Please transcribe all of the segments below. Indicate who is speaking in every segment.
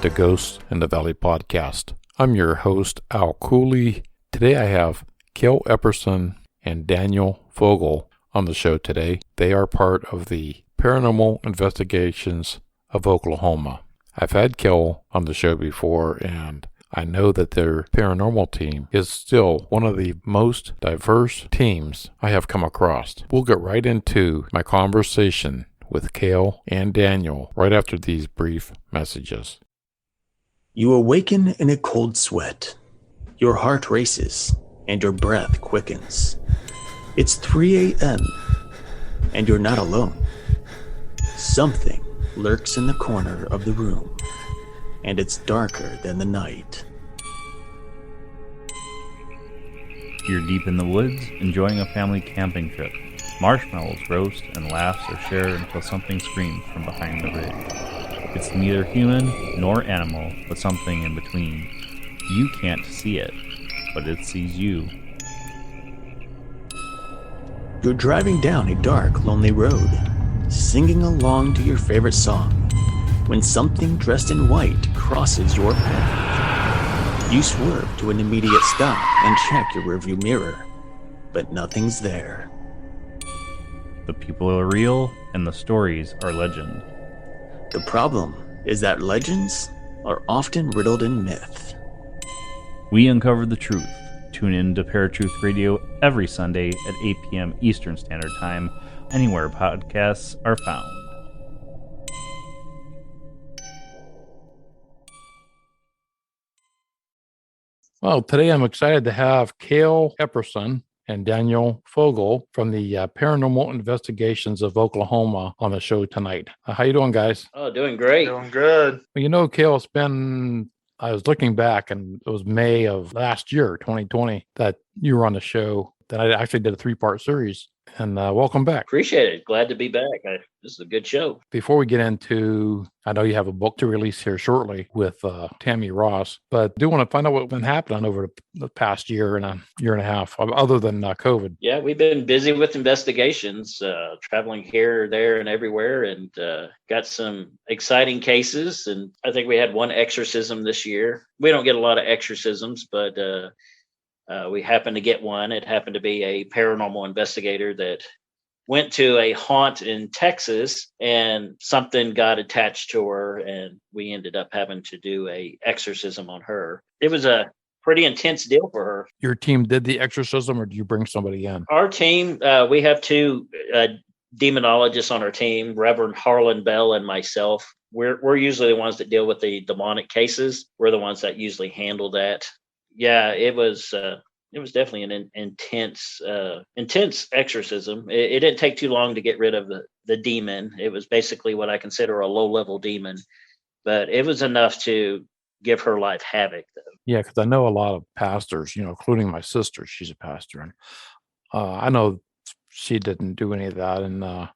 Speaker 1: to Ghosts in the Valley podcast. I'm your host, Al Cooley. Today I have Kale Epperson and Daniel Fogel on the show today. They are part of the Paranormal Investigations of Oklahoma. I've had Kale on the show before, and I know that their paranormal team is still one of the most diverse teams I have come across. We'll get right into my conversation with Kale and Daniel right after these brief messages.
Speaker 2: You awaken in a cold sweat. Your heart races and your breath quickens. It's 3 a.m. and you're not alone. Something lurks in the corner of the room, and it's darker than the night.
Speaker 3: You're deep in the woods, enjoying a family camping trip. Marshmallows roast and laughs are shared until something screams from behind the ridge. It's neither human nor animal, but something in between. You can't see it, but it sees you.
Speaker 2: You're driving down a dark, lonely road, singing along to your favorite song, when something dressed in white crosses your path. You swerve to an immediate stop and check your rearview mirror, but nothing's there.
Speaker 3: The people are real, and the stories are legend.
Speaker 2: The problem is that legends are often riddled in myth.
Speaker 3: We uncover the truth. Tune in to Paratruth Radio every Sunday at 8 p.m. Eastern Standard Time, anywhere podcasts are found.
Speaker 1: Well, today I'm excited to have Kale Epperson and Daniel Fogel from the Paranormal Investigations of Oklahoma on the show tonight. How you doing, guys?
Speaker 4: Oh, doing great.
Speaker 5: Doing good.
Speaker 1: Well, Kale, it's been, I was looking back, and it was May of last year, 2020, that you were on the show, that I actually did a 3-part series. And welcome back.
Speaker 4: Appreciate it. Glad to be back. This is a good show.
Speaker 1: Before we get into, I know you have a book to release here shortly with Tammy Ross, but I do want to find out what's been happening over the past year and a half, other than COVID.
Speaker 4: Yeah, we've been busy with investigations, traveling here, there, and everywhere, and got some exciting cases. And I think we had one exorcism this year. We don't get a lot of exorcisms, but we happened to get one. It happened to be a paranormal investigator that went to a haunt in Texas, and something got attached to her, and we ended up having to do a exorcism on her. It was a pretty intense deal for her.
Speaker 1: Your team did the exorcism, or do you bring somebody in?
Speaker 4: Our team, we have 2 demonologists on our team, Reverend Harlan Bell and myself. We're usually the ones that deal with the demonic cases. We're the ones that usually handle that. Yeah, it was definitely an intense exorcism. It didn't take too long to get rid of the demon. It was basically what I consider a low-level demon, but it was enough to give her life havoc, though. Yeah,
Speaker 1: because I know a lot of pastors, including my sister. She's a pastor, and I know she didn't do any of that. And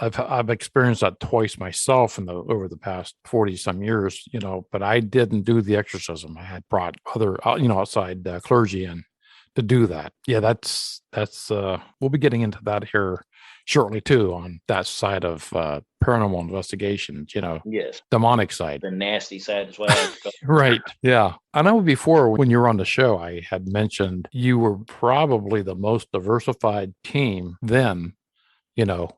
Speaker 1: I've experienced that twice myself over the past 40 some years, but I didn't do the exorcism. I had brought other, outside clergy in to do that. Yeah, that's we'll be getting into that here shortly too, on that side of paranormal investigations,
Speaker 4: Yes.
Speaker 1: Demonic side.
Speaker 4: The nasty side as well.
Speaker 1: Right. Yeah. I know before, when you were on the show, I had mentioned you were probably the most diversified team then,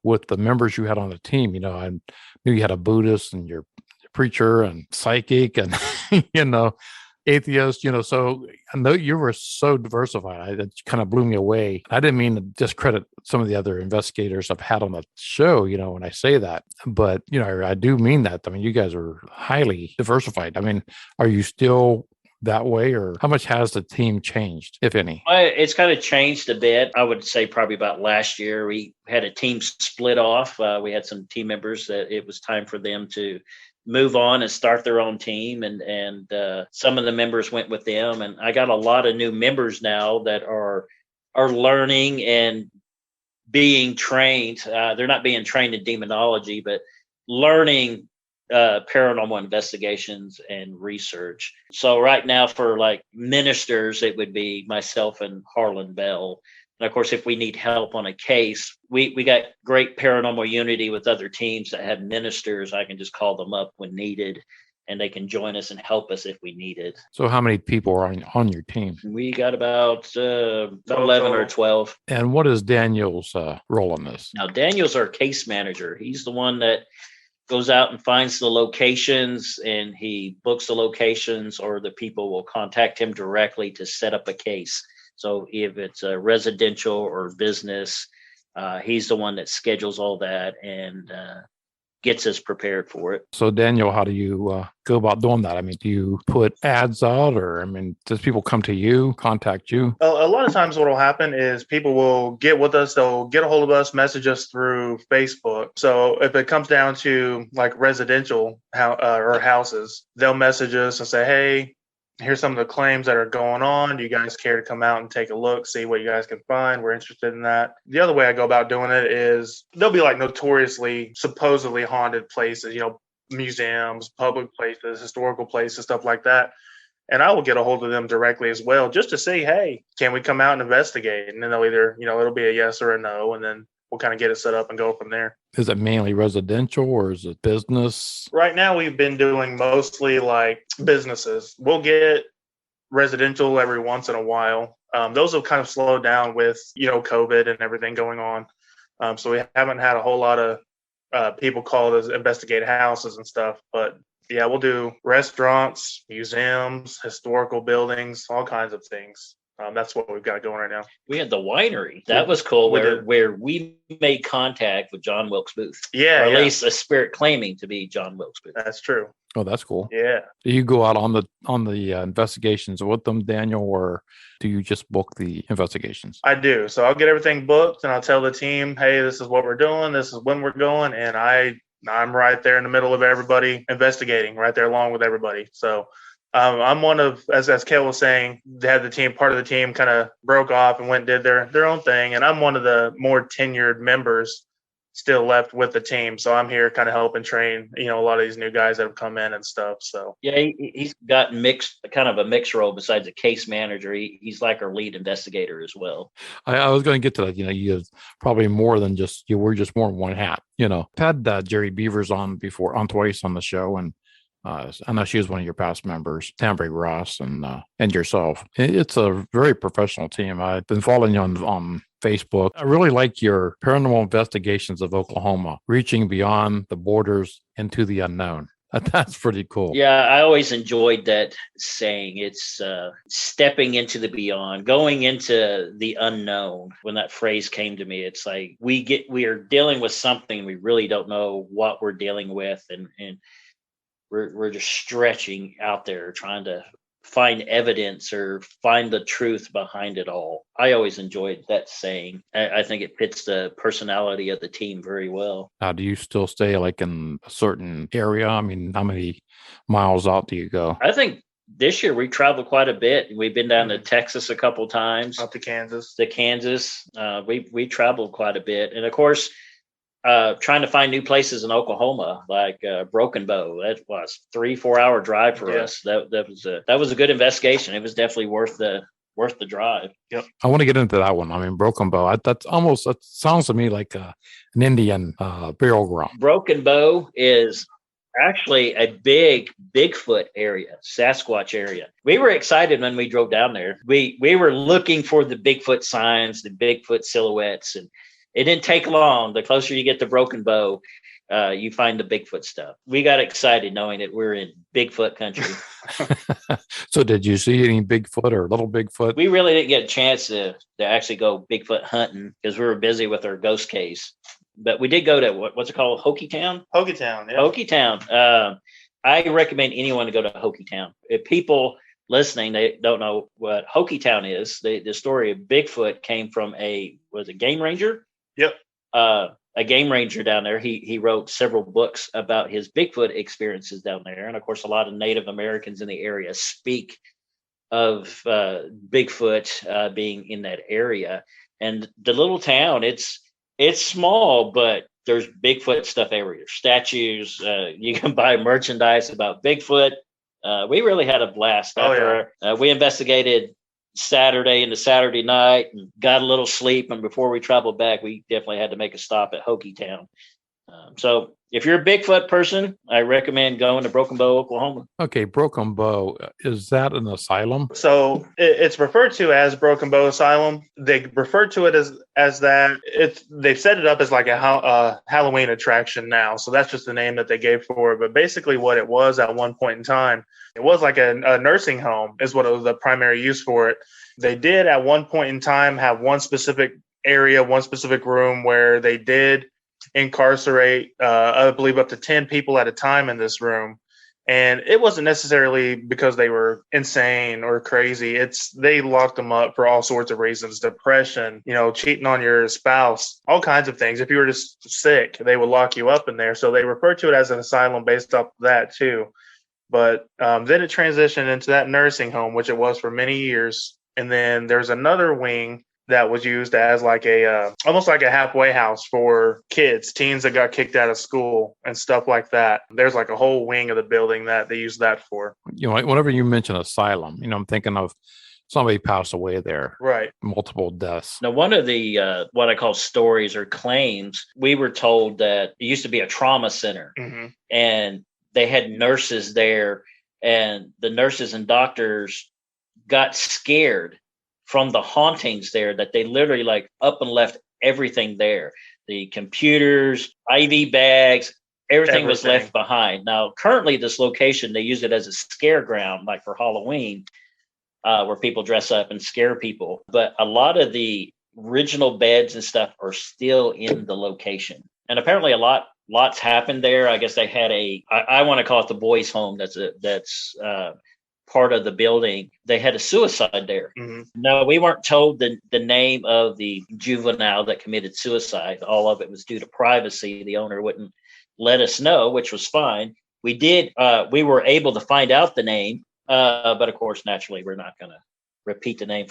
Speaker 1: with the members you had on the team. I knew you had a Buddhist and your preacher and psychic and, atheist, so I know you were so diversified. It kind of blew me away. I didn't mean to discredit some of the other investigators I've had on the show, when I say that, but, I do mean that. I mean, you guys are highly diversified. I mean, are you still that way, or how much has the team changed, if any?
Speaker 4: It's kind of changed a bit. I would say probably about last year, we had a team split off. We had some team members that it was time for them to move on and start their own team. And some of the members went with them. And I got a lot of new members now that are learning and being trained. They're not being trained in demonology, but learning paranormal investigations and research. So right now, for like ministers, it would be myself and Harlan Bell. And of course, if we need help on a case, we got great paranormal unity with other teams that have ministers. I can just call them up when needed, and they can join us and help us if we need it.
Speaker 1: So how many people are on your team?
Speaker 4: We got about 11 or 12.
Speaker 1: And what is Daniel's role in this?
Speaker 4: Now, Daniel's our case manager. He's the one that goes out and finds the locations, and he books the locations, or the people will contact him directly to set up a case. So if it's a residential or business, he's the one that schedules all that and gets us prepared for it.
Speaker 1: So Daniel, how do you go about doing that? I mean, do you put ads out, or does people come to you, contact you?
Speaker 5: A lot of times what will happen is people will get with us. They'll get a hold of us, message us through Facebook. So if it comes down to like residential or houses, they'll message us and say, hey, here's some of the claims that are going on. Do you guys care to come out and take a look, see what you guys can find? We're interested in that. The other way I go about doing it is there'll be like notoriously, supposedly haunted places, museums, public places, historical places, stuff like that. And I will get a hold of them directly as well, just to say, hey, can we come out and investigate? And then they'll either, it'll be a yes or a no. And then we'll kind of get it set up and go from there.
Speaker 1: Is it mainly residential or is it business?
Speaker 5: Right now, we've been doing mostly like businesses. We'll get residential every once in a while. Those have kind of slowed down with, COVID and everything going on. So we haven't had a whole lot of people call us investigate houses and stuff. But yeah, we'll do restaurants, museums, historical buildings, all kinds of things. That's what we've got going right now.
Speaker 4: We had the winery. That was cool, where we made contact with John Wilkes Booth.
Speaker 5: Yeah.
Speaker 4: Or at least a spirit claiming to be John Wilkes Booth.
Speaker 5: That's true.
Speaker 1: Oh, that's cool.
Speaker 5: Yeah.
Speaker 1: Do you go out on the investigations with them, Daniel, or do you just book the investigations?
Speaker 5: I do. So I'll get everything booked and I'll tell the team, hey, this is what we're doing. This is when we're going. And I'm right there in the middle of everybody investigating, right there along with everybody. So I'm one of, as Kale was saying, they had the team, part of the team kind of broke off and went and did their own thing. And I'm one of the more tenured members still left with the team. So I'm here kind of helping train, a lot of these new guys that have come in and stuff. So
Speaker 4: yeah, he's got kind of a mixed role besides a case manager. He's like our lead investigator as well.
Speaker 1: I was going to get to that. You have probably more than just, you were just more than one hat. I've had Jerry Beavers on twice on the show, and I know she was one of your past members, Tambry Ross, and yourself. It's a very professional team. I've been following you on Facebook. I really like your paranormal investigations of Oklahoma, reaching beyond the borders into the unknown. That's pretty cool.
Speaker 4: Yeah, I always enjoyed that saying. It's stepping into the beyond, going into the unknown. When that phrase came to me, it's like we are dealing with something we really don't know what we're dealing with, and we're just stretching out there trying to find evidence or find the truth behind it all. I always enjoyed that saying. I think it fits the personality of the team very well.
Speaker 1: Do you still stay like in a certain area? I mean, how many miles out do you go?
Speaker 4: I think this year we traveled quite a bit. We've been down to Texas a couple times.
Speaker 5: Up to Kansas.
Speaker 4: We traveled quite a bit. And of course, trying to find new places in Oklahoma, like Broken Bow. That was 3-4 hour drive for us. That was a good investigation. It was definitely worth the drive.
Speaker 5: Yep.
Speaker 1: I want to get into that one. I mean, Broken Bow. That sounds to me like an Indian burial ground.
Speaker 4: Broken Bow is actually a big Bigfoot area, Sasquatch area. We were excited when we drove down there. We were looking for the Bigfoot signs, the Bigfoot silhouettes, and it didn't take long. The closer you get to Broken Bow, you find the Bigfoot stuff. We got excited knowing that we're in Bigfoot country.
Speaker 1: So did you see any Bigfoot or little Bigfoot?
Speaker 4: We really didn't get a chance to actually go Bigfoot hunting because we were busy with our ghost case. But we did go to, what's it called? Hokietown?
Speaker 5: Hokietown, yeah.
Speaker 4: Hokietown. I recommend anyone to go to Hokietown. If people listening, they don't know what Hokietown is. The story of Bigfoot came from a game ranger?
Speaker 5: Yep.
Speaker 4: A game ranger down there. He wrote several books about his Bigfoot experiences down there. And of course, a lot of Native Americans in the area speak of Bigfoot being in that area. And the little town, it's small, but there's Bigfoot stuff everywhere. Statues, you can buy merchandise about Bigfoot. We really had a blast. We investigated Saturday into Saturday night and got a little sleep. And before we traveled back, we definitely had to make a stop at Hokie Town. So if you're a Bigfoot person, I recommend going to Broken Bow, Oklahoma.
Speaker 1: Okay, Broken Bow, is that an asylum?
Speaker 5: So it's referred to as Broken Bow Asylum. They refer to it as that. They've set it up as like a Halloween attraction now. So that's just the name that they gave for it. But basically what it was at one point in time, it was like a nursing home is what it was the primary use for it. They did at one point in time have one specific area, one specific room where they did incarcerate, I believe, up to 10 people at a time in this room. And it wasn't necessarily because they were insane or crazy. They locked them up for all sorts of reasons: depression, cheating on your spouse, all kinds of things. If you were just sick, they would lock you up in there. So they refer to it as an asylum based off of that too. But then it transitioned into that nursing home, which it was for many years. And then there's another wing that was used as like almost like a halfway house for teens that got kicked out of school and stuff like that. There's like a whole wing of the building that they use that for.
Speaker 1: Whenever you mention asylum, I'm thinking of somebody passed away there.
Speaker 5: Right.
Speaker 1: Multiple deaths.
Speaker 4: Now, one of the, what I call stories or claims, we were told that it used to be a trauma center, and they had nurses there, and the nurses and doctors got scared from the hauntings there, that they literally like up and left everything there. The computers, IV bags, everything was left behind. Now, currently this location, they use it as a scare ground, like for Halloween, where people dress up and scare people. But a lot of the original beds and stuff are still in the location. And apparently lots happened there. I guess they had I want to call it the boys' home. That's part of the building. They had a suicide there. No, we weren't told the name of the juvenile that committed suicide. All of it was due to privacy. The owner wouldn't let us know, which was fine. We were able to find out the name, but of course, naturally, we're not going to repeat the name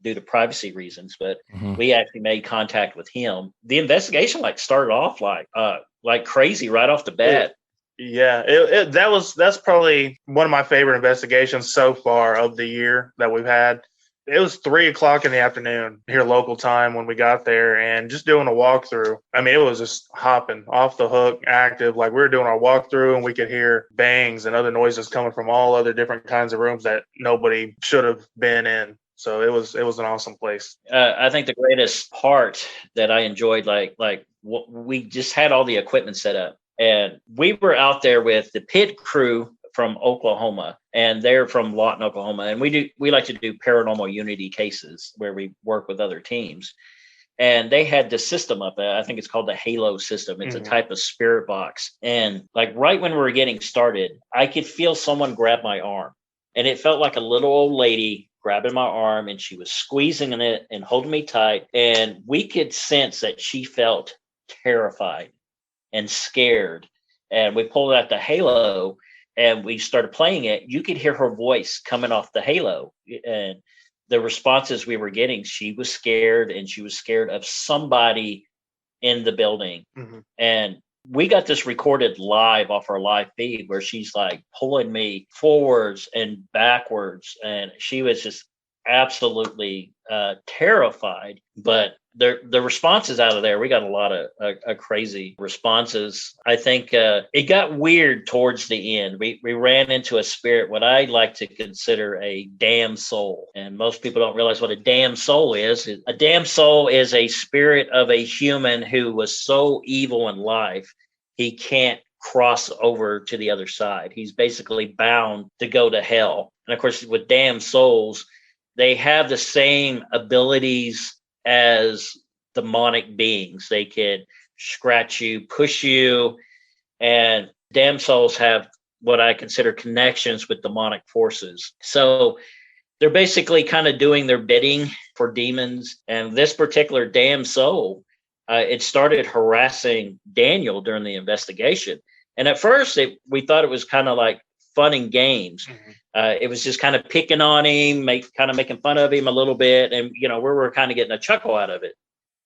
Speaker 4: due to privacy reasons. But we actually made contact with him. The investigation started off like crazy right off the bat.
Speaker 5: Yeah, that's probably one of my favorite investigations so far of the year that we've had. It was 3:00 in the afternoon here local time when we got there, and just doing a walkthrough. I mean, it was just hopping off the hook, active. Like, we were doing our walkthrough, and we could hear bangs and other noises coming from all other different kinds of rooms that nobody should have been in. So it was an awesome place.
Speaker 4: I think the greatest part that I enjoyed, we just had all the equipment set up. And we were out there with the pit crew from Oklahoma, and they're from Lawton, Oklahoma. And we like to do paranormal unity cases where we work with other teams. And they had this system up there. I think it's called the Halo system. It's a type of spirit box. And right when we were getting started, I could feel someone grab my arm. And it felt like a little old lady grabbing my arm, and she was squeezing it and holding me tight. And we could sense that she felt terrified and scared. And we pulled out the Halo and we started playing it. You could hear her voice coming off the Halo, and the responses we were getting, she was scared, and she was scared of somebody in the building. And we got this recorded live off our live feed where she's pulling me forwards and backwards, and she was just absolutely terrified. But the responses out of there, we got a lot of crazy responses. I think it got weird towards the end. We ran into a spirit, what I like to consider a damn soul. And most people don't realize what a damn soul is. A damn soul is a spirit of a human who was so evil in life, he can't cross over to the other side. He's basically bound to go to hell. And of course, with damn souls, they have the same abilities as demonic beings. They could scratch you, push you, and damn souls have what I consider connections with demonic forces. So they're basically kind of doing their bidding for demons. And this particular damn soul, it started harassing Daniel during the investigation. And at first, we thought it was kind of like fun and games. It was just kind of picking on him, making fun of him a little bit. And, we were kind of getting a chuckle out of it.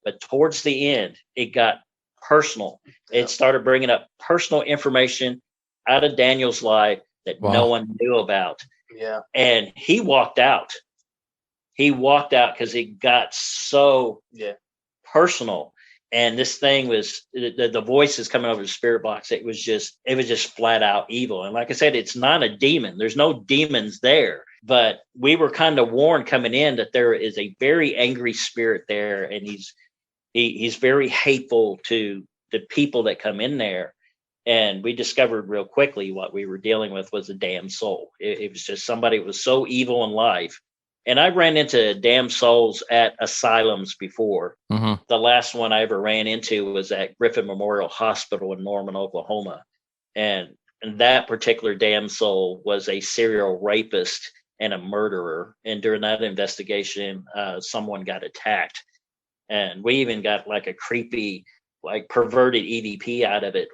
Speaker 4: But towards the end, it got personal. It started bringing up personal information out of Daniel's life that no one knew about.
Speaker 5: Yeah.
Speaker 4: And he walked out. he walked out because it got so personal. And this thing was the voices coming over the spirit box. It was just flat out evil. And like I said, it's not a demon. There's no demons there, but we were kind of warned coming in that there is a very angry spirit there, and he's very hateful to the people that come in there. And we discovered real quickly what we were dealing with was a damned soul. It was just somebody that was so evil in life. And I ran into damned souls at asylums before.
Speaker 1: Mm-hmm.
Speaker 4: The last one I ever ran into was at Griffin Memorial Hospital in Norman, Oklahoma. And that particular damned soul was a serial rapist and a murderer. And during that investigation, someone got attacked. And we even got like a creepy, like perverted EVP out of it,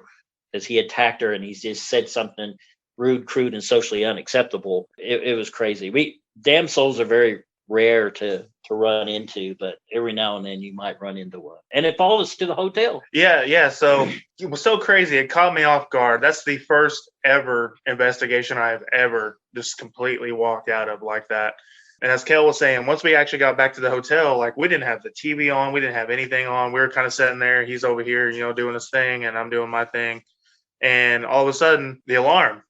Speaker 4: because he attacked her and he just said something rude, crude, and socially unacceptable. It was crazy. Damn souls are very rare to run into, but every now and then you might run into one. And it follows us to the hotel.
Speaker 5: Yeah. So it was so crazy. It caught me off guard. That's the first ever investigation I've ever just completely walked out of like that. And as Kale was saying, once we actually got back to the hotel, like we didn't have the TV on. We didn't have anything on. We were kind of sitting there. He's over here, doing his thing, and I'm doing my thing. And all of a sudden, the alarm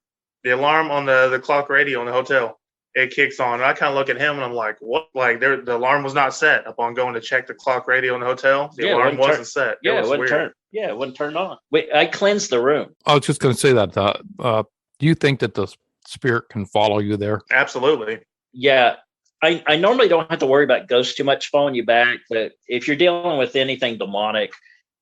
Speaker 5: on the clock radio in the hotel, it kicks on. And I kind of look at him and I'm like, what? Like the alarm was not set upon going to check the clock radio in the hotel. The alarm wasn't set.
Speaker 4: Yeah, it wasn't turned on. I cleansed the room.
Speaker 1: I was just going to say that. Do you think that the spirit can follow you there?
Speaker 5: Absolutely.
Speaker 4: Yeah. I normally don't have to worry about ghosts too much following you back, but if you're dealing with anything demonic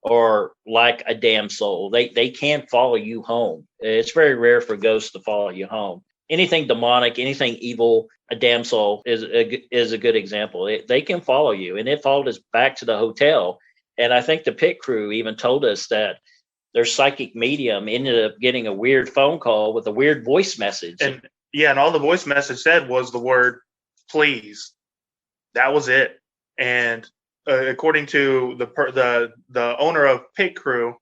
Speaker 4: or like a damn soul, they can follow you home. It's very rare for ghosts to follow you home. Anything demonic, anything evil, a damn soul is a good example. They can follow you, and it followed us back to the hotel. And I think the pit crew even told us that their psychic medium ended up getting a weird phone call with a weird voice message.
Speaker 5: And all the voice message said was the word "please." That was it. And according to the owner of Pit Crew,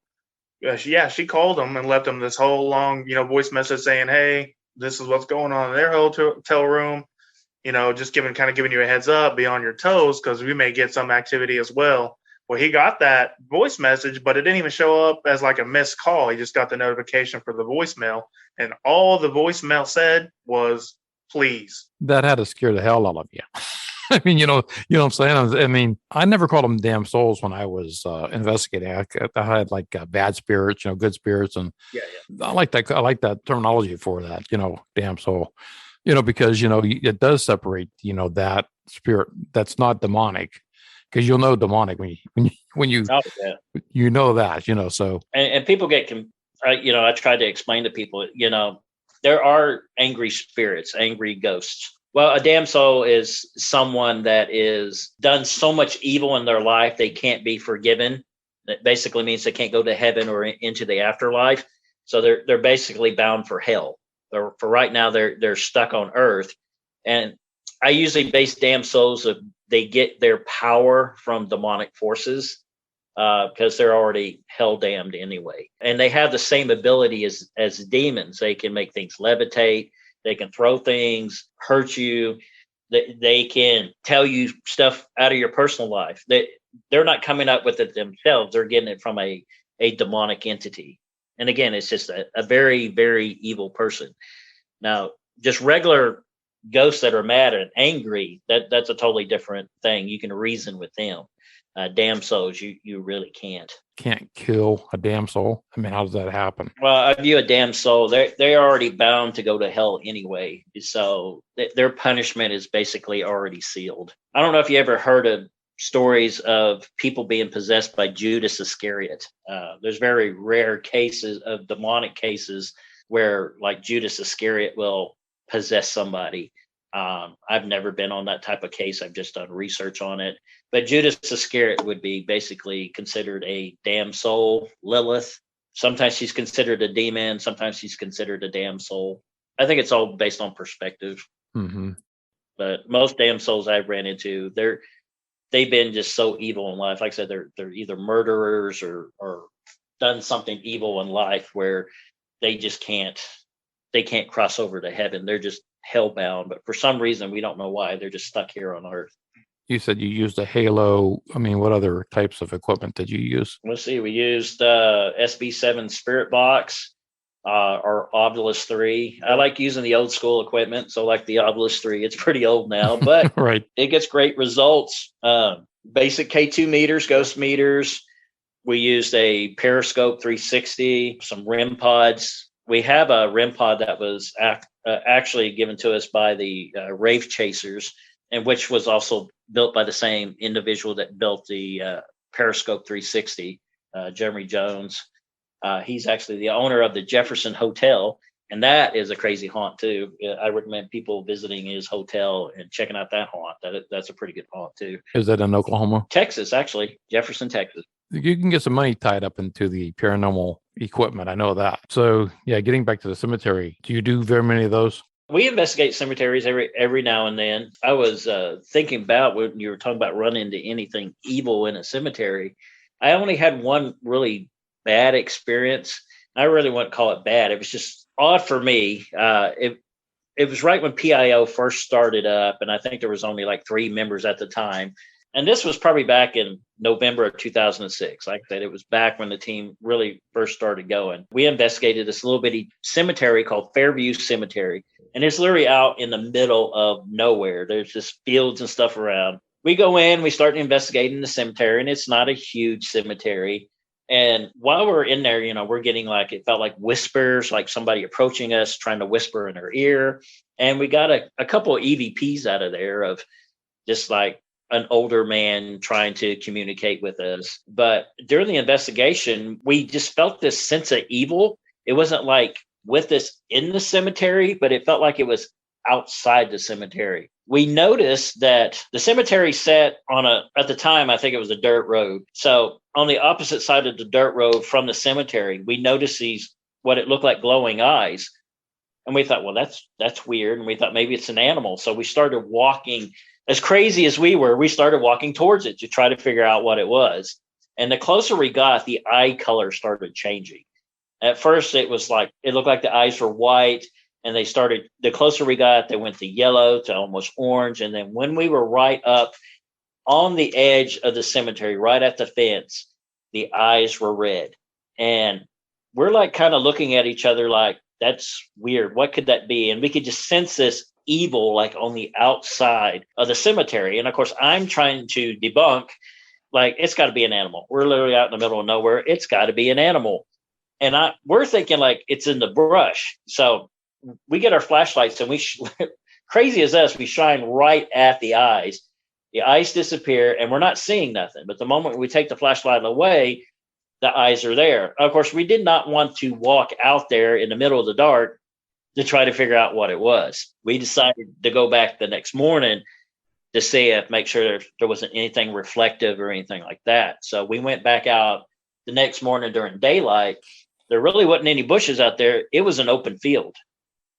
Speaker 5: she called them and left them this whole long, voice message saying, "Hey, this is what's going on in their hotel room. Just giving you a heads up, be on your toes because we may get some activity as well." Well, he got that voice message, but it didn't even show up as like a missed call. He just got the notification for the voicemail, and all the voicemail said was "please."
Speaker 1: That had to scare the hell out of you. I mean, you know what I'm saying? I mean, I never called them damn souls when I was investigating. I had like bad spirits, good spirits. And I like that terminology for that, damn soul, because, it does separate, that spirit that's not demonic, because you'll know demonic when you know that, so.
Speaker 4: And people get, I try to explain to people, there are angry spirits, angry ghosts. Well, a damn soul is someone that is done so much evil in their life they can't be forgiven. That basically means they can't go to heaven or into the afterlife. So they're basically bound for hell. For right now, they're stuck on earth. And I usually base damn souls they get their power from demonic forces because they're already hell damned anyway. And they have the same ability as demons. They can make things levitate. They can throw things, hurt you. They can tell you stuff out of your personal life. They're not coming up with it themselves. They're getting it from a demonic entity. And again, it's just a very, very evil person. Now, just regular ghosts that are mad and angry, that's a totally different thing. You can reason with them. Damn souls, you really can't.
Speaker 1: Can't kill a damn soul. I mean, how does that happen?
Speaker 4: Well, I view a damn soul, they're already bound to go to hell anyway. So their punishment is basically already sealed. I don't know if you ever heard of stories of people being possessed by Judas Iscariot. There's very rare cases of demonic cases where like Judas Iscariot will possess somebody. I've never been on that type of case. I've just done research on it. But Judas Iscariot would be basically considered a damn soul, Lilith. Sometimes she's considered a demon. Sometimes she's considered a damn soul. I think it's all based on perspective.
Speaker 1: Mm-hmm.
Speaker 4: But most damn souls I've ran into, they've been just so evil in life. Like I said, they're either murderers or done something evil in life where they just can't cross over to heaven. They're just hellbound, but for some reason, we don't know why. They're just stuck here on Earth.
Speaker 1: You said you used a halo. I mean, what other types of equipment did you use?
Speaker 4: Let's see. We used SB7 Spirit Box or Obulus 3. I like using the old school equipment. So like the Obulus 3, it's pretty old now, but
Speaker 1: Right.
Speaker 4: it gets great results. Basic K2 meters, ghost meters. We used a Periscope 360, some REM pods. We have a REM pod that was actually given to us by the Rave Chasers, and which was also built by the same individual that built the Periscope 360, Jeremy Jones. He's actually the owner of the Jefferson Hotel, and that is a crazy haunt too. I recommend people visiting his hotel and checking out that haunt. That's a pretty good haunt too.
Speaker 1: Is that in Oklahoma?
Speaker 4: Texas, actually, Jefferson, Texas.
Speaker 1: You can get some money tied up into the paranormal equipment. I know that. So yeah, getting back to the cemetery, do you do very many of those?
Speaker 4: We investigate cemeteries every now and then. I was thinking about when you were talking about running into anything evil in a cemetery. I only had one really bad experience. I really wouldn't call it bad. It was just odd for me. It was right when PIO first started up, and I think there was only like 3 members at the time. And this was probably back in November of 2006. Like I said, it was back when the team really first started going. We investigated this little bitty cemetery called Fairview Cemetery. And it's literally out in the middle of nowhere. There's just fields and stuff around. We go in, we start investigating the cemetery, and it's not a huge cemetery. And while we're in there, we're getting it felt like whispers, like somebody approaching us, trying to whisper in our ear. And we got a couple of EVPs out of there of just like an older man trying to communicate with us. But during the investigation, we just felt this sense of evil. It wasn't like with us in the cemetery, but it felt like it was outside the cemetery. We noticed that the cemetery sat on at the time, I think it was a dirt road. So on the opposite side of the dirt road from the cemetery, we noticed what it looked like glowing eyes. And we thought, well, that's weird. And we thought maybe it's an animal. So we started walking. As crazy as we started walking towards it to try to figure out what it was. And the closer we got, the eye color started changing. At first, it looked like the eyes were white, and the closer we got, they went to yellow to almost orange. And then when we were right up on the edge of the cemetery, right at the fence, the eyes were red. And we're like kind of looking at each other like, that's weird. What could that be? And we could just sense this evil like on the outside of the cemetery. And of course, I'm trying to debunk, like, it's got to be an animal. We're literally out in the middle of nowhere. It's got to be an animal. And we're thinking like it's in the brush. So we get our flashlights and crazy as us, we shine right at the eyes. The eyes disappear and we're not seeing nothing. But the moment we take the flashlight away, the eyes are there. Of course, we did not want to walk out there in the middle of the dark to try to figure out what it was. We decided to go back the next morning to make sure there wasn't anything reflective or anything like that. So we went back out the next morning during daylight. There really wasn't any bushes out there. It was an open field.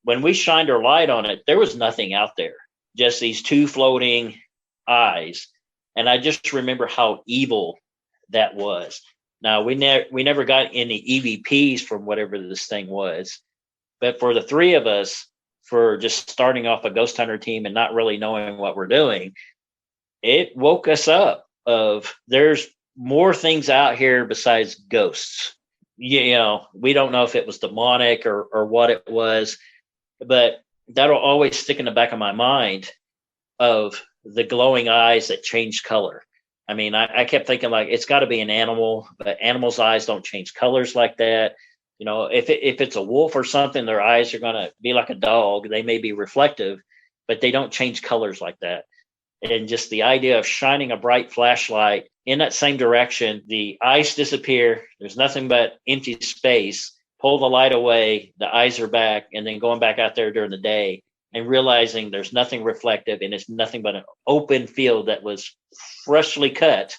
Speaker 4: When we shined our light on it, there was nothing out there, just these 2 floating eyes. And I just remember how evil that was. Now, we never got any EVPs from whatever this thing was. But for the 3 of us, for just starting off a ghost hunter team and not really knowing what we're doing, it woke us up of there's more things out here besides ghosts. We don't know if it was demonic or what it was, but that'll always stick in the back of my mind of the glowing eyes that changed color. I mean, I kept thinking like it's got to be an animal, but animals' eyes don't change colors like that. If it's a wolf or something, their eyes are going to be like a dog. They may be reflective, but they don't change colors like that. And just the idea of shining a bright flashlight in that same direction, the eyes disappear. There's nothing but empty space. Pull the light away. The eyes are back. And then going back out there during the day and realizing there's nothing reflective and it's nothing but an open field that was freshly cut.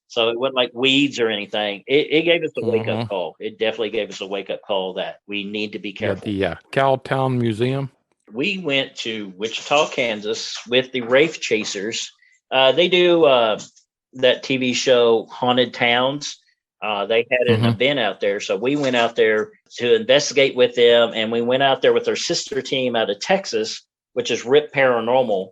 Speaker 4: So it wasn't like weeds or anything. It gave us a wake-up call. It definitely gave us a wake-up call that we need to be careful.
Speaker 1: The Cowtown Museum.
Speaker 4: We went to Wichita, Kansas with the Wraith Chasers. They do that TV show Haunted Towns. They had an event out there. So we went out there to investigate with them. And we went out there with our sister team out of Texas which is RIP Paranormal.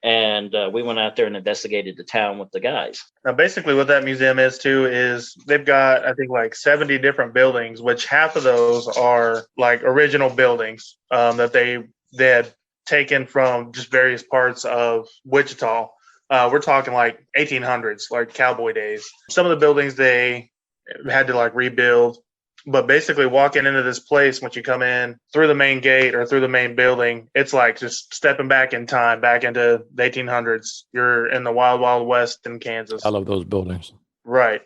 Speaker 4: And we went out there and investigated the town with the guys.
Speaker 5: Now, basically what that museum is too is they've got, I think, like 70 different buildings, which half of those are like original buildings that they had taken from just various parts of Wichita. We're talking like 1800s, like cowboy days. Some of the buildings they had to like rebuild. But basically walking into this place, once you come in through the main gate or through the main building, it's like just stepping back in time, back into the 1800s. You're in the wild, wild west in Kansas.
Speaker 1: I love those buildings.
Speaker 5: Right.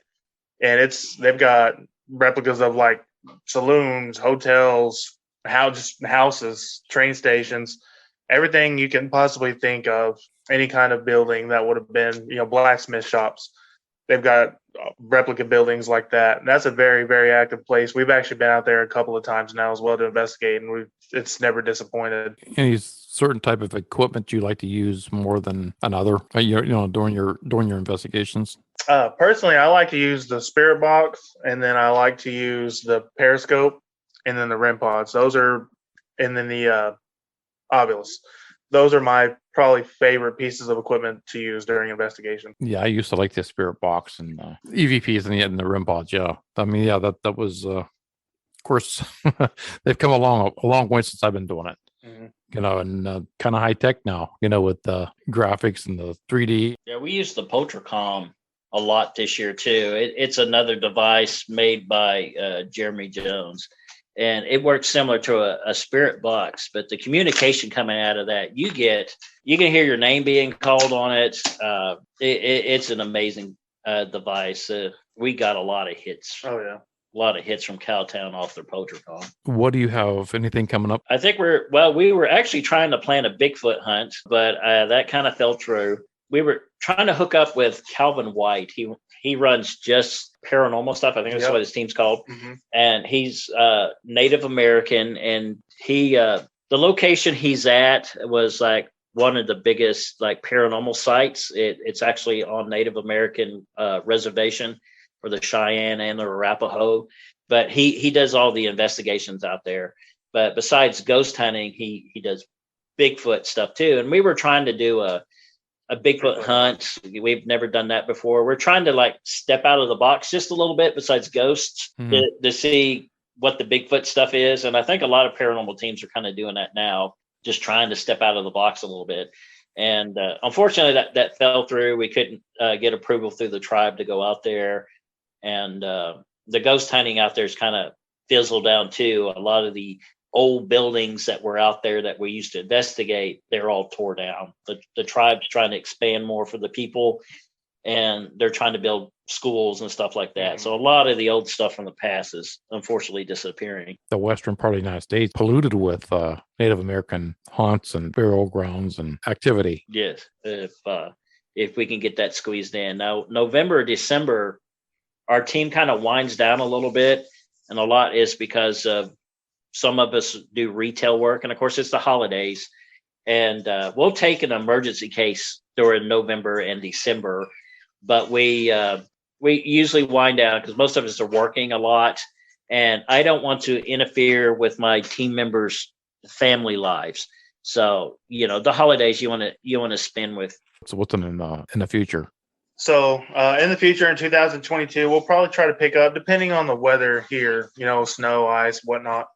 Speaker 5: And they've got replicas of like saloons, hotels, houses, train stations, everything you can possibly think of, any kind of building that would have been, blacksmith shops. They've got replica buildings like that. And that's a very, very active place. We've actually been out there a couple of times now as well to investigate, and it's never disappointed.
Speaker 1: Any certain type of equipment you like to use more than another, during your investigations?
Speaker 5: Personally, I like to use the spirit box, and then I like to use the periscope, and then the REM pods. And then the Ovilus. Those are my probably favorite pieces of equipment to use during investigation.
Speaker 1: Yeah, I used to like the spirit box and EVPs and the REM pods. Yeah, I mean, yeah, that was, of course, they've come a long way since I've been doing it. Mm-hmm. And kind of high tech now. With the graphics and the 3D.
Speaker 4: Yeah, we use the Poltercom a lot this year too. It's another device made by Jeremy Jones. And it works similar to a spirit box, but the communication coming out of that, you can hear your name being called on it. It's an amazing device. We got a lot of hits.
Speaker 5: Oh yeah,
Speaker 4: a lot of hits from Cowtown off their Poltercom.
Speaker 1: What do you have? Anything coming up?
Speaker 4: I think we were actually trying to plan a Bigfoot hunt, but that kind of fell through. We were trying to hook up with Calvin White. He runs just paranormal stuff. I think that's what his team's called. Mm-hmm. And he's Native American. And the location he's at was like one of the biggest like paranormal sites. It's actually on Native American reservation for the Cheyenne and the Arapaho. But he does all the investigations out there. But besides ghost hunting, he does Bigfoot stuff too. And we were trying to do a Bigfoot hunt. We've never done that before. We're trying to like step out of the box just a little bit besides ghosts to see what the Bigfoot stuff is. And I think a lot of paranormal teams are kind of doing that now, just trying to step out of the box a little bit. And unfortunately that fell through. We couldn't get approval through the tribe to go out there. And the ghost hunting out there is kind of fizzled down too. A lot of the old buildings that were out there that we used to investigate, they're all tore down. The tribe's trying to expand more for the people, and they're trying to build schools and stuff like that. So a lot of the old stuff from the past is unfortunately disappearing.
Speaker 1: The western part of the United States polluted with Native American haunts and burial grounds and activity.
Speaker 4: Yes, if we can get that squeezed in. Now, November, December, our team kind of winds down a little bit, and a lot is because of some of us do retail work, and of course it's the holidays, and we'll take an emergency case during November and December, but we usually wind down because most of us are working a lot, and I don't want to interfere with my team members' family lives. So the holidays you want to spend with.
Speaker 1: So what's in the future?
Speaker 5: So in the future, in 2022, we'll probably try to pick up, depending on the weather here, snow, ice, whatnot.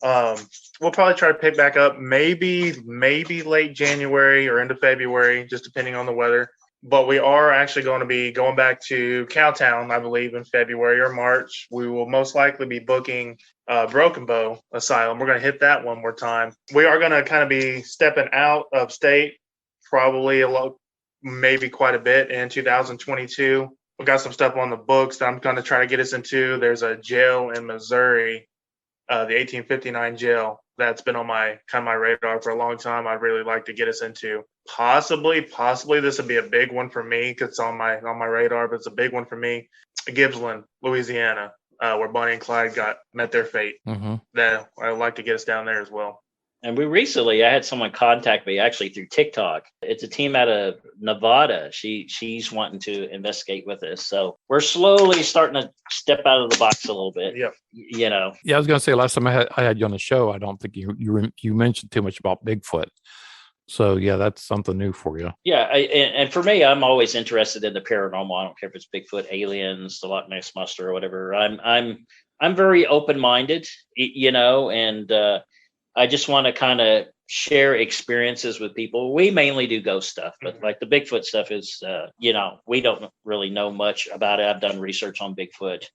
Speaker 5: We'll probably try to pick back up maybe late January or into February, just depending on the weather. But we are actually going to be going back to Cowtown, I believe, in February or March. We will most likely be booking Broken Bow Asylum. We're going to hit that one more time. We are going to kind of be stepping out of state, probably maybe quite a bit in 2022. We've got some stuff on the books that I'm going to try to get us into. There's a jail in Missouri, the 1859 jail, that's been on my radar for a long time. I'd really like to get us into. Possibly this would be a big one for me because it's on my radar, but it's a big one for me. Gibbsland, Louisiana, where Bonnie and Clyde met their fate. Mm-hmm. That I'd like to get us down there as well.
Speaker 4: And I had someone contact me actually through TikTok. It's a team out of Nevada. She's wanting to investigate with us. So we're slowly starting to step out of the box a little bit.
Speaker 5: Yeah.
Speaker 1: Yeah, I was going to say last time I had you on the show, I don't think you mentioned too much about Bigfoot. So, yeah, that's something new for you.
Speaker 4: Yeah, and for me, I'm always interested in the paranormal. I don't care if it's Bigfoot, aliens, the Loch Ness monster, or whatever. I'm very open minded, and I just want to kind of share experiences with people. We mainly do ghost stuff, but like the Bigfoot stuff is, we don't really know much about it. I've done research on Bigfoot.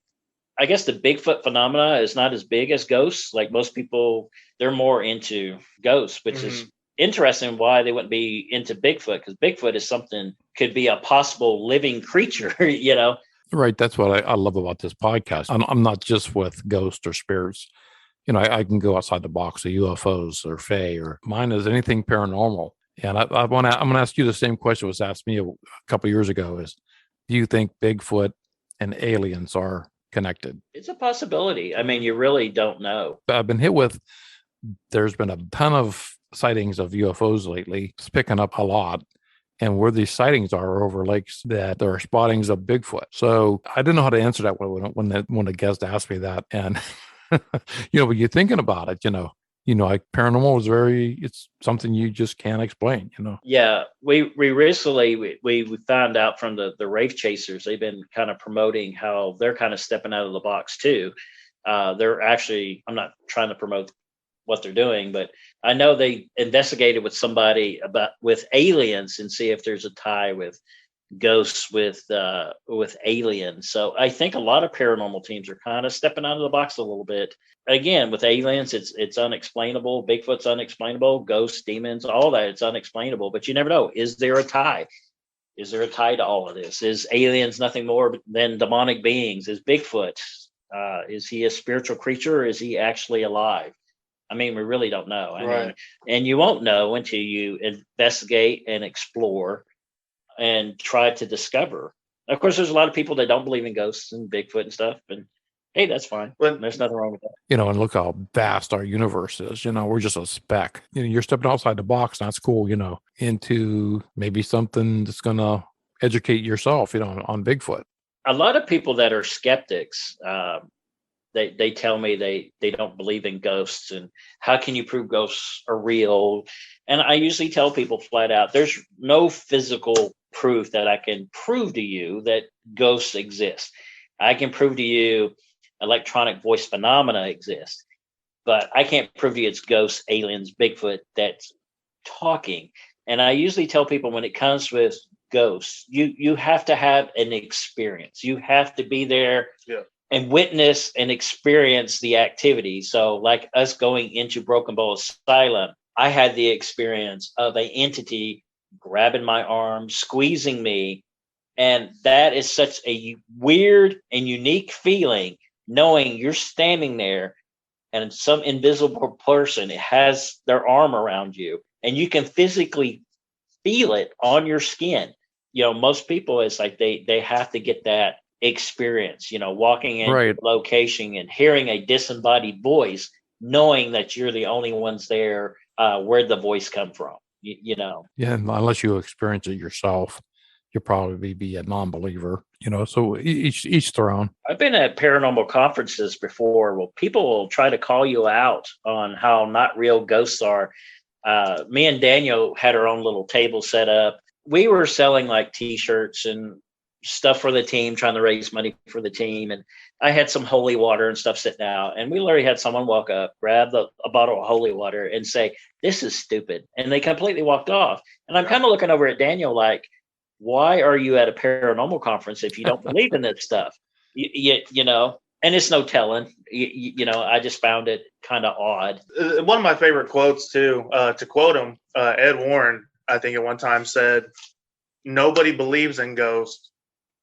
Speaker 4: I guess the Bigfoot phenomena is not as big as ghosts. Like most people, they're more into ghosts, which is interesting why they wouldn't be into Bigfoot, because Bigfoot is something, could be a possible living creature,
Speaker 1: Right. That's what I love about this podcast. I'm not just with ghosts or spirits. I can go outside the box of UFOs or Fae, or mine is anything paranormal. And I'm going to ask you the same question was asked me a couple of years ago: is, do you think Bigfoot and aliens are connected?
Speaker 4: It's a possibility. I mean, you really don't know.
Speaker 1: I've been hit with. There's been a ton of sightings of UFOs lately. It's picking up a lot. And where these sightings are over lakes, that there are spottings of Bigfoot. So I didn't know how to answer that when the guest asked me that. And when you're thinking about it, like paranormal is it's something you just can't explain.
Speaker 4: Yeah, we recently we found out from the Rave Chasers. They've been kind of promoting how they're kind of stepping out of the box too. They're actually, I'm not trying to promote what they're doing, but I know they investigated with somebody with aliens and see if there's a tie with ghosts with aliens. So I think a lot of paranormal teams are kind of stepping out of the box a little bit. Again, with aliens, it's unexplainable. Bigfoot's unexplainable. Ghosts, demons, all that, it's unexplainable. But you never know. Is there a tie? Is there a tie to all of this? Is aliens nothing more than demonic beings? Is Bigfoot, is he a spiritual creature, or is he actually alive? I mean, we really don't know. I mean, and you won't know until you investigate and explore and try to discover. Of course, there's a lot of people that don't believe in ghosts and Bigfoot and stuff, and hey, that's fine. There's nothing wrong with that.
Speaker 1: And look how vast our universe is. We're just a speck. You're stepping outside the box. That's cool. Into maybe something that's going to educate yourself. On Bigfoot.
Speaker 4: A lot of people that are skeptics, they tell me they don't believe in ghosts, and how can you prove ghosts are real? And I usually tell people flat out, there's no physical proof that I can prove to you that ghosts exist. I can prove to you electronic voice phenomena exist, but I can't prove to you it's ghosts, aliens, Bigfoot that's talking. And I usually tell people, when it comes with ghosts, you have to have an experience. You have to be there.
Speaker 5: Yeah.
Speaker 4: And witness and experience the activity. So like us going into Broken Bow Asylum, I had the experience of an entity grabbing my arm, squeezing me. And that is such a weird and unique feeling, knowing you're standing there and some invisible person has their arm around you and you can physically feel it on your skin. Most people, it's like they have to get that experience, walking in a location and hearing a disembodied voice, knowing that you're the only ones there. Where'd the voice come from? Yeah,
Speaker 1: unless you experience it yourself, you'll probably be a non-believer. So each their own.
Speaker 4: I've been at paranormal conferences before. Well, people will try to call you out on how not real ghosts are. Me and Daniel had our own little table set up. We were selling like T-shirts and stuff for the team, trying to raise money for the team. And I had some holy water and stuff sitting out. And we literally had someone walk up, grab a bottle of holy water and say, "This is stupid." And they completely walked off. And I'm kind of looking over at Daniel like, why are you at a paranormal conference if you don't believe in this stuff? And it's no telling. I just found it kind of odd.
Speaker 5: One of my favorite quotes too, to quote him, Ed Warren, I think at one time said, "Nobody believes in ghosts,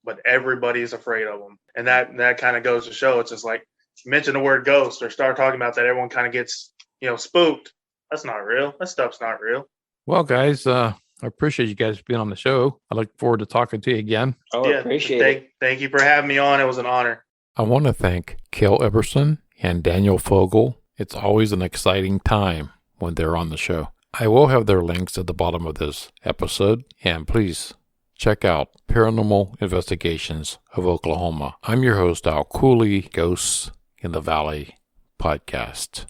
Speaker 5: but everybody's afraid of them." And that kind of goes to show, it's just like, mention the word ghost or start talking about that, everyone kind of gets, spooked. That's not real. That stuff's not real.
Speaker 1: Well, guys, I appreciate you guys being on the show. I look forward to talking to you again.
Speaker 4: Oh, yeah, appreciate it.
Speaker 5: Thank you for having me on. It was an honor.
Speaker 1: I want to thank Kale Epperson and Daniel Fogel. It's always an exciting time when they're on the show. I will have their links at the bottom of this episode, and please check out Paranormal Investigations of Oklahoma. I'm your host, Al Cooley, Ghosts in the Valley podcast.